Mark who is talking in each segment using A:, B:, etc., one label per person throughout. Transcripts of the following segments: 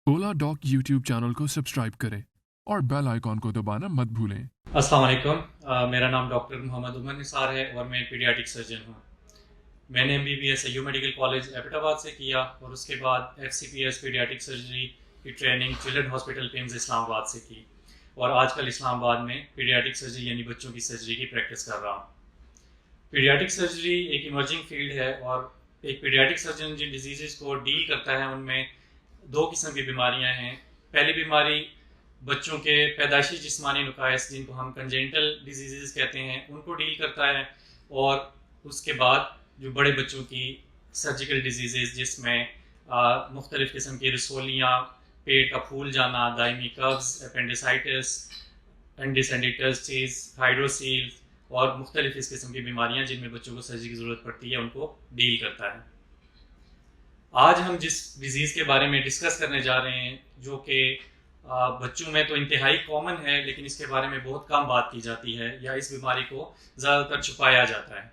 A: ओला dock YouTube channel को subscribe करें और बेल आइकॉन को दबाना मत भूलें।
B: अस्सलाम वालेकुम। मेरा नाम डॉक्टर मोहम्मद उमर निसार है और मैं पीडियाट्रिक सर्जन हूँ। मैंने MBBS AU medical college Abbottabad से किया और उसके बाद FCPS पीडियाट्रिक सर्जरी की ट्रेनिंग चिल्ड्रन हॉस्पिटल पेम्स इस्लामाबाद से की और आजकल इस्लामाबाद में पीडियाट्रिक सर्जरी यानी बच्चों की सर्जरी की प्रैक्टिस कर रहा हूँ। पीडियाट्रिक सर्जरी एक इमर्जिंग फील्ड है और एक पीडियाट्रिक सर्जन जिन डिजीज़ को डील करता है उनमें दो किस्म की बीमारियां हैं। पहली बीमारी बच्चों के पैदाइशी जिस्मानी नुकाइस जिनको हम कंजेनिटल डिजीज़ कहते हैं उनको डील करता है और उसके बाद जो बड़े बच्चों की सर्जिकल डिजीज़ जिसमें मुख्तलिफ़ किस्म की रसोलियाँ, पेट का फूल जाना, दायमी कब्ज़, एपेंडिसाइटिस, एंडिसेंडिटल्स, हाइड्रोसील और मुख्तलिफ़ इस किस्म की बीमारियाँ जिनमें बच्चों को सर्जरी की ज़रूरत पड़ती है उनको डील करता है। आज हम जिस डिज़ीज़ के बारे में डिस्कस करने जा रहे हैं जो कि बच्चों में तो इंतहाई कॉमन है लेकिन इसके बारे में बहुत कम बात की जाती है या इस बीमारी को ज़्यादातर छुपाया जाता है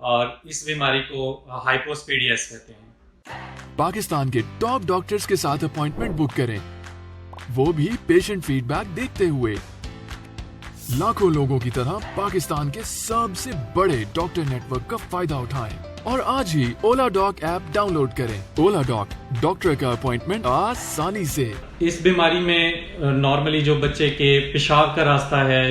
B: और इस बीमारी को हाइपोस्पेडियस कहते हैं।
A: पाकिस्तान के टॉप डॉक्टर्स के साथ अपॉइंटमेंट बुक करें, वो भी पेशेंट फीडबैक देखते हुए। लाखों लोगों की तरह पाकिस्तान के सबसे बड़े डॉक्टर नेटवर्क का फायदा उठाएं और आज ही ओला डॉक ऐप डाउनलोड करें। ओला डॉक, डॉक्टर का अपॉइंटमेंट आसानी से।
B: इस बीमारी में नॉर्मली जो बच्चे के पेशाब का रास्ता है,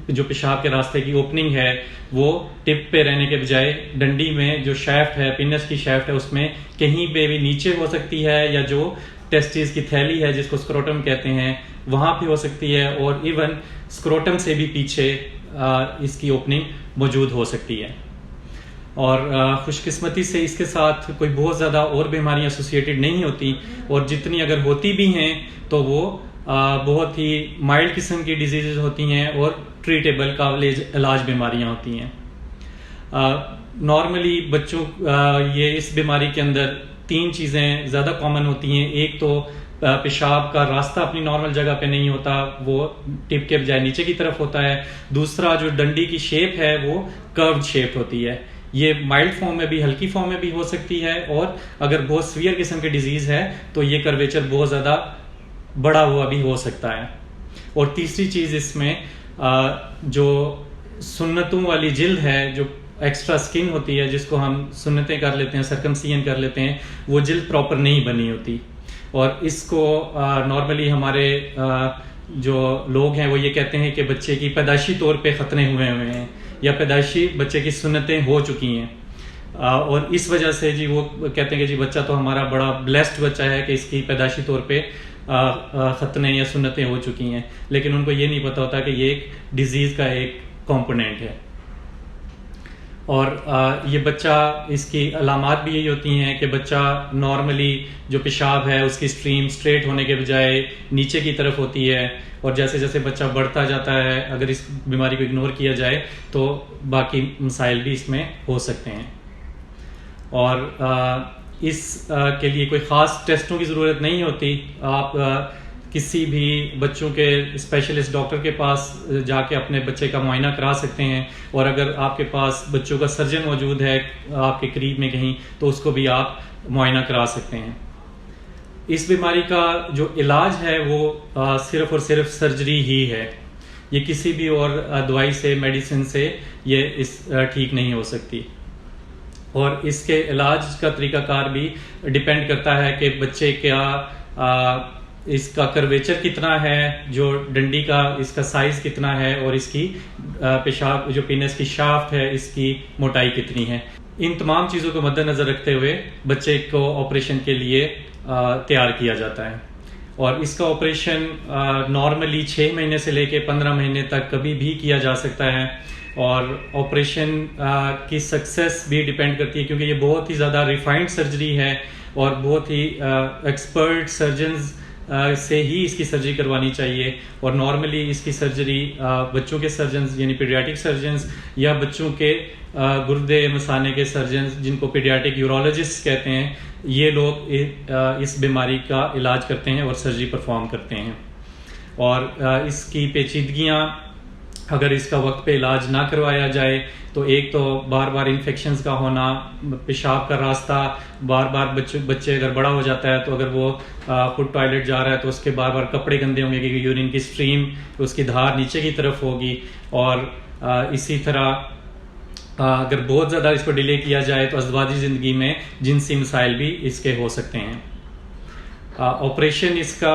B: जो पेशाब के रास्ते की ओपनिंग है, वो टिप पे रहने के बजाय डंडी में जो शैफ्ट है, पिनस की शैफ्ट है, उसमें कहीं पे भी नीचे हो सकती है या जो टेस्टिस की थैली है जिसको स्क्रोटम कहते हैं वहाँ पे हो सकती है और इवन स्क्रोटम से भी पीछे इसकी ओपनिंग मौजूद हो सकती है। और खुशकिस्मती से इसके साथ कोई बहुत ज़्यादा और बीमारियां एसोसिएटेड नहीं होती और जितनी अगर होती भी हैं तो वो बहुत ही माइल्ड किस्म की डिजीज़ होती हैं और ट्रीटेबल काबिल इलाज बीमारियां होती हैं। नॉर्मली बच्चों ये इस बीमारी के अंदर तीन चीज़ें ज़्यादा कॉमन होती हैं। एक तो पेशाब का रास्ता अपनी नॉर्मल जगह पे नहीं होता, वो टिप के बजाय नीचे की तरफ होता है। दूसरा जो डंडी की शेप है वो कर्व्ड शेप होती है। ये माइल्ड फॉर्म में भी, हल्की फॉर्म में भी हो सकती है और अगर बहुत सीवियर किस्म की डिजीज़ है तो ये कर्वेचर बहुत ज़्यादा बड़ा हुआ भी हो सकता है। और तीसरी चीज़ इसमें जो सुन्नतों वाली जिल्द है, जो एक्स्ट्रा स्किन होती है जिसको हम सुन्नतें कर लेते हैं, सर्कमसिजन कर लेते हैं, वो जिल्द प्रॉपर नहीं बनी होती और इसको नॉर्मली हमारे जो लोग हैं वो ये कहते हैं कि बच्चे की पैदाइशी तौर पे खतने हुए हैं या पैदाइशी बच्चे की सुन्नतें हो चुकी हैं और इस वजह से जी वो कहते हैं कि जी बच्चा तो हमारा बड़ा ब्लेस्ड बच्चा है कि इसकी पैदाइशी तौर पे खतने या सुन्नतें हो चुकी हैं, लेकिन उनको ये नहीं पता होता कि ये एक डिजीज़ का एक कंपोनेंट है। और ये बच्चा, इसकी अलामात भी यही होती हैं कि बच्चा नॉर्मली जो पेशाब है उसकी स्ट्रीम स्ट्रेट होने के बजाय नीचे की तरफ होती है और जैसे जैसे बच्चा बढ़ता जाता है, अगर इस बीमारी को इग्नोर किया जाए तो बाकी मसाइल भी इसमें हो सकते हैं। और इस के लिए कोई ख़ास टेस्टों की ज़रूरत नहीं होती। आप किसी भी बच्चों के स्पेशलिस्ट डॉक्टर के पास जाके अपने बच्चे का मुआयना करा सकते हैं और अगर आपके पास बच्चों का सर्जन मौजूद है आपके करीब में कहीं तो उसको भी आप मुआयना करा सकते हैं। इस बीमारी का जो इलाज है वो सिर्फ और सिर्फ सर्जरी ही है। ये किसी भी और दवाई से, मेडिसिन से ये ठीक नहीं हो सकती और इसके इलाज का तरीकाकार भी डिपेंड करता है कि बच्चे का इसका कर्वेचर कितना है, जो डंडी का इसका साइज कितना है और इसकी पेशाब जो पेनिस की शाफ्ट है इसकी मोटाई कितनी है। इन तमाम चीज़ों को मद्देनज़र रखते हुए बच्चे को ऑपरेशन के लिए तैयार किया जाता है और इसका ऑपरेशन नॉर्मली 6 महीने से लेके 15 महीने तक कभी भी किया जा सकता है और ऑपरेशन की सक्सेस भी डिपेंड करती है क्योंकि ये बहुत ही ज़्यादा रिफाइंड सर्जरी है और बहुत ही एक्सपर्ट सर्जन्स से ही इसकी सर्जरी करवानी चाहिए और नॉर्मली इसकी सर्जरी बच्चों के सर्जन्स यानी पीडियाट्रिक सर्जन्स या बच्चों के गुर्दे मसाने के सर्जन्स जिनको पीडियाट्रिक यूरोलॉजिस्ट कहते हैं, ये लोग इस बीमारी का इलाज करते हैं और सर्जरी परफॉर्म करते हैं। और इसकी पेचीदगियाँ اگر اس کا وقت پہ علاج نہ کروایا جائے تو ایک تو بار بار انفیکشنز کا ہونا، پیشاب کا راستہ بار بار بچے اگر بڑا ہو جاتا ہے تو اگر وہ فوڈ ٹوائلٹ جا رہا ہے تو اس کے بار بار کپڑے گندے ہوں گے کیونکہ یورین کی اسٹریم اس کی دھار نیچے کی طرف ہوگی. اور اسی طرح اگر بہت زیادہ اس کو ڈیلے کیا جائے تو ازدواجی زندگی میں جنسی مسائل بھی اس کے ہو سکتے ہیں. آپریشن اس کا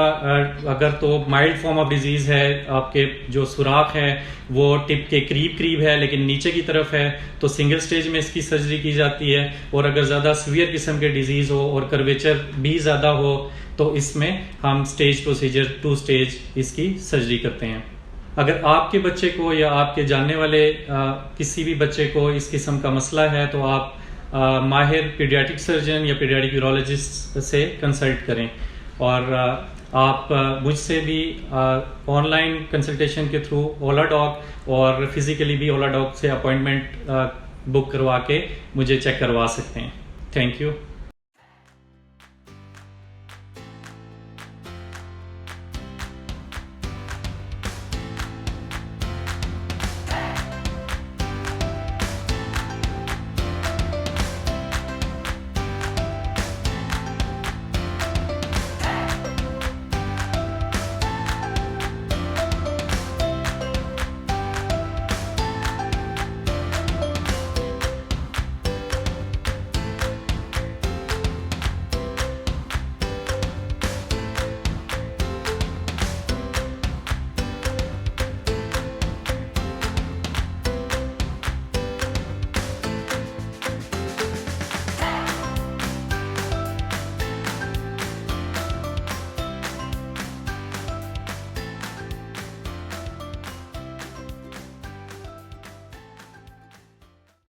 B: اگر تو مائلڈ فارم آف ڈیزیز ہے، آپ کے جو سوراخ ہے وہ ٹپ کے قریب ہے لیکن نیچے کی طرف ہے، تو سنگل سٹیج میں اس کی سرجری کی جاتی ہے. اور اگر زیادہ سیویئر قسم کے ڈیزیز ہو اور کرویچر بھی زیادہ ہو تو اس میں ہم سٹیج پروسیجر 2 سٹیج اس کی سرجری کرتے ہیں. اگر آپ کے بچے کو یا آپ کے جاننے والے کسی بھی بچے کو اس قسم کا مسئلہ ہے تو آپ ماہر پیڈیاٹرک سرجن یا پیڈیاٹرک یورولوجسٹ سے کنسلٹ کریں. اور آپ مجھ سے بھی آن لائن کنسلٹیشن کے تھرو اولا ڈاک اور فزیکلی بھی اولا ڈاک سے اپوائنٹمنٹ بک کروا کے مجھے چیک کروا سکتے ہیں. Thank you.